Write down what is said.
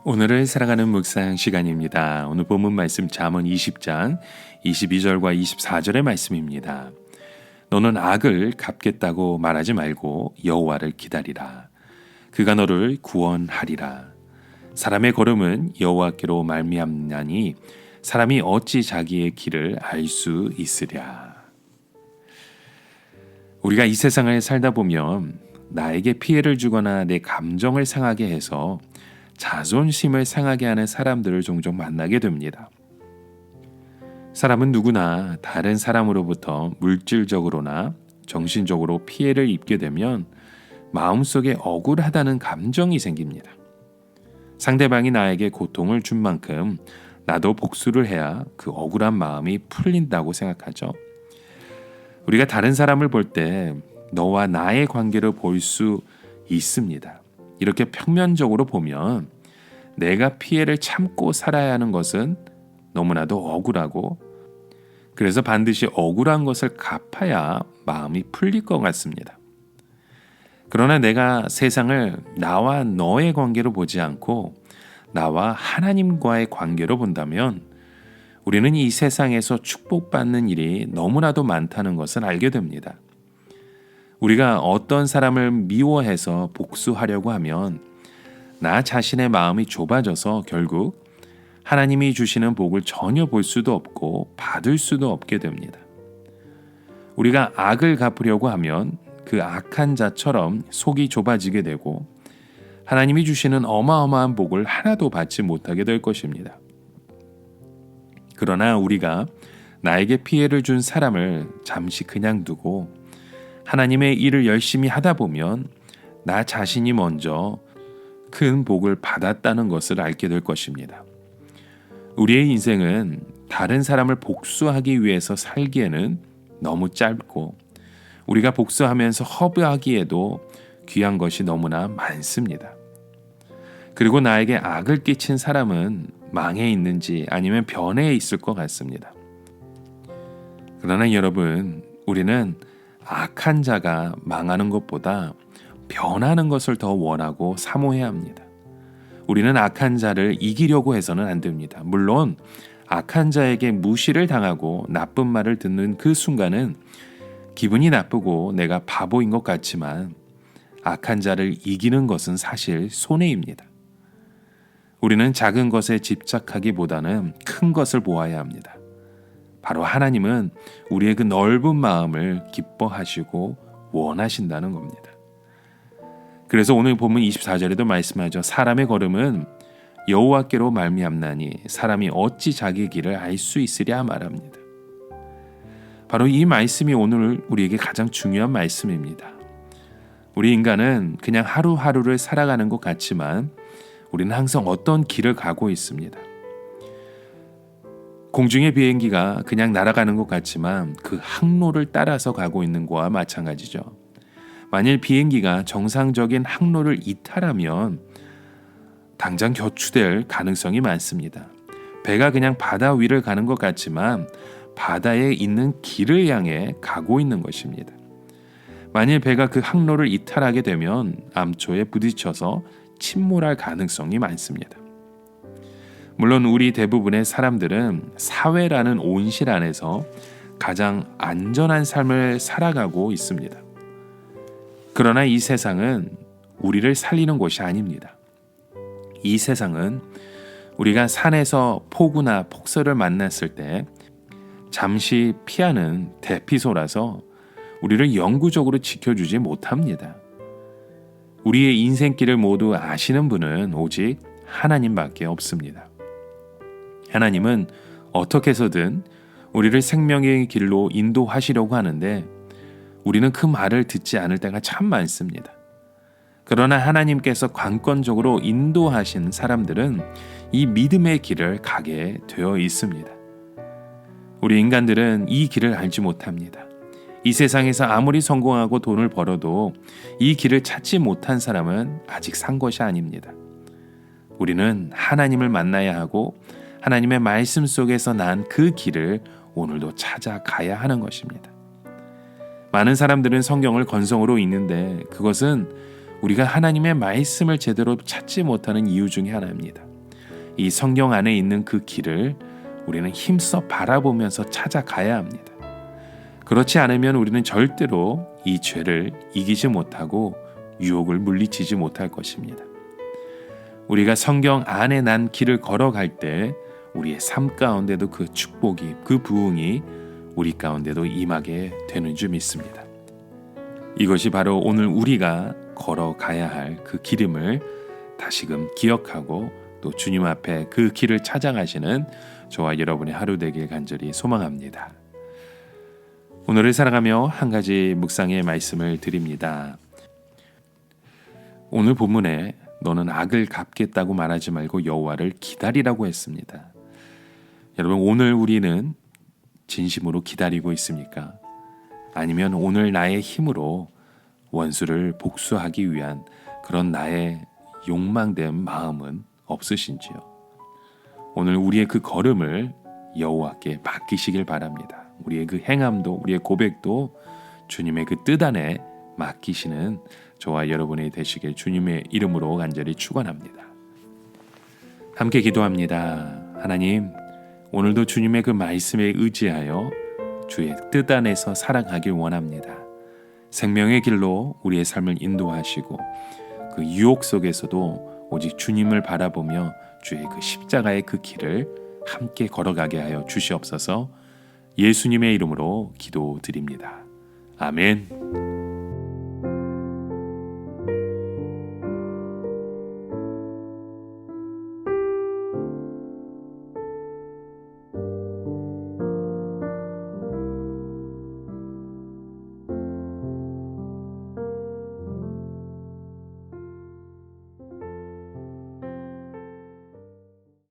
오늘을 살아가는 묵상 시간입니다. 오늘 본문 말씀 잠언 20장 22절과 24절의 말씀입니다. 너는 악을 갚겠다고 말하지 말고 여호와를 기다리라. 그가 너를 구원하리라. 사람의 걸음은 여호와께로 말미암나니 사람이 어찌 자기의 길을 알 수 있으랴. 우리가 이 세상을 살다 보면 나에게 피해를 주거나 내 감정을 상하게 해서 자존심을 상하게 하는 사람들을 종종 만나게 됩니다. 사람은 누구나 다른 사람으로부터 물질적으로나 정신적으로 피해를 입게 되면 마음속에 억울하다는 감정이 생깁니다. 상대방이 나에게 고통을 준 만큼 나도 복수를 해야 그 억울한 마음이 풀린다고 생각하죠. 우리가 다른 사람을 볼 때 너와 나의 관계를 볼 수 있습니다. 이렇게 평면적으로 보면 내가 피해를 참고 살아야 하는 것은 너무나도 억울하고 그래서 반드시 억울한 것을 갚아야 마음이 풀릴 것 같습니다. 그러나 내가 세상을 나와 너의 관계로 보지 않고 나와 하나님과의 관계로 본다면 우리는 이 세상에서 축복받는 일이 너무나도 많다는 것을 알게 됩니다. 우리가 어떤 사람을 미워해서 복수하려고 하면 나 자신의 마음이 좁아져서 결국 하나님이 주시는 복을 전혀 볼 수도 없고 받을 수도 없게 됩니다. 우리가 악을 갚으려고 하면 그 악한 자처럼 속이 좁아지게 되고 하나님이 주시는 어마어마한 복을 하나도 받지 못하게 될 것입니다. 그러나 우리가 나에게 피해를 준 사람을 잠시 그냥 두고 하나님의 일을 열심히 하다 보면 나 자신이 먼저 큰 복을 받았다는 것을 알게 될 것입니다. 우리의 인생은 다른 사람을 복수하기 위해서 살기에는 너무 짧고 우리가 복수하면서 허브하기에도 귀한 것이 너무나 많습니다. 그리고 나에게 악을 끼친 사람은 망해 있는지 아니면 변해 있을 것 같습니다. 그러나 여러분, 우리는 악한 자가 망하는 것보다 변하는 것을 더 원하고 사모해야 합니다. 우리는 악한 자를 이기려고 해서는 안 됩니다. 물론 악한 자에게 무시를 당하고 나쁜 말을 듣는 그 순간은 기분이 나쁘고 내가 바보인 것 같지만 악한 자를 이기는 것은 사실 손해입니다. 우리는 작은 것에 집착하기보다는 큰 것을 보아야 합니다. 바로 하나님은 우리의 그 넓은 마음을 기뻐하시고 원하신다는 겁니다. 그래서 오늘 본문 24절에도 말씀하죠. 사람의 걸음은 여호와께로 말미암나니 사람이 어찌 자기 길을 알 수 있으랴 말합니다. 바로 이 말씀이 오늘 우리에게 가장 중요한 말씀입니다. 우리 인간은 그냥 하루하루를 살아가는 것 같지만 우리는 항상 어떤 길을 가고 있습니다. 공중의 비행기가 그냥 날아가는 것 같지만 그 항로를 따라서 가고 있는 거와 마찬가지죠. 만일 비행기가 정상적인 항로를 이탈하면 당장 교추될 가능성이 많습니다. 배가 그냥 바다 위를 가는 것 같지만 바다에 있는 길을 향해 가고 있는 것입니다. 만일 배가 그 항로를 이탈하게 되면 암초에 부딪혀서 침몰할 가능성이 많습니다. 물론 우리 대부분의 사람들은 사회라는 온실 안에서 가장 안전한 삶을 살아가고 있습니다. 그러나 이 세상은 우리를 살리는 곳이 아닙니다. 이 세상은 우리가 산에서 폭우나 폭설을 만났을 때 잠시 피하는 대피소라서 우리를 영구적으로 지켜주지 못합니다. 우리의 인생길을 모두 아시는 분은 오직 하나님밖에 없습니다. 하나님은 어떻게 해서든 우리를 생명의 길로 인도하시려고 하는데 우리는 그 말을 듣지 않을 때가 참 많습니다. 그러나 하나님께서 관건적으로 인도하신 사람들은 이 믿음의 길을 가게 되어 있습니다. 우리 인간들은 이 길을 알지 못합니다. 이 세상에서 아무리 성공하고 돈을 벌어도 이 길을 찾지 못한 사람은 아직 산 것이 아닙니다. 우리는 하나님을 만나야 하고 하나님의 말씀 속에서 난 그 길을 오늘도 찾아가야 하는 것입니다. 많은 사람들은 성경을 건성으로 읽는데 그것은 우리가 하나님의 말씀을 제대로 찾지 못하는 이유 중에 하나입니다. 이 성경 안에 있는 그 길을 우리는 힘써 바라보면서 찾아가야 합니다. 그렇지 않으면 우리는 절대로 이 죄를 이기지 못하고 유혹을 물리치지 못할 것입니다. 우리가 성경 안에 난 길을 걸어갈 때 우리의 삶 가운데도 그 축복이, 그 부흥이 우리 가운데도 임하게 되는 줄 믿습니다. 이것이 바로 오늘 우리가 걸어가야 할 그 길임을 다시금 기억하고 또 주님 앞에 그 길을 찾아가시는 저와 여러분의 하루 되길 간절히 소망합니다. 오늘을 살아가며 한 가지 묵상의 말씀을 드립니다. 오늘 본문에 너는 악을 갚겠다고 말하지 말고 여호와를 기다리라고 했습니다. 여러분, 오늘 우리는 진심으로 기다리고 있습니까? 아니면 오늘 나의 힘으로 원수를 복수하기 위한 그런 나의 욕망된 마음은 없으신지요? 오늘 우리의 그 걸음을 여호와께 맡기시길 바랍니다. 우리의 그 행함도, 우리의 고백도 주님의 그 뜻 안에 맡기시는 저와 여러분이 되시길 주님의 이름으로 간절히 축원합니다. 함께 기도합니다. 하나님, 오늘도 주님의 그 말씀에 의지하여 주의 뜻 안에서 살아가길 원합니다. 생명의 길로 우리의 삶을 인도하시고 그 유혹 속에서도 오직 주님을 바라보며 주의 그 십자가의 그 길을 함께 걸어가게 하여 주시옵소서. 예수님의 이름으로 기도드립니다. 아멘.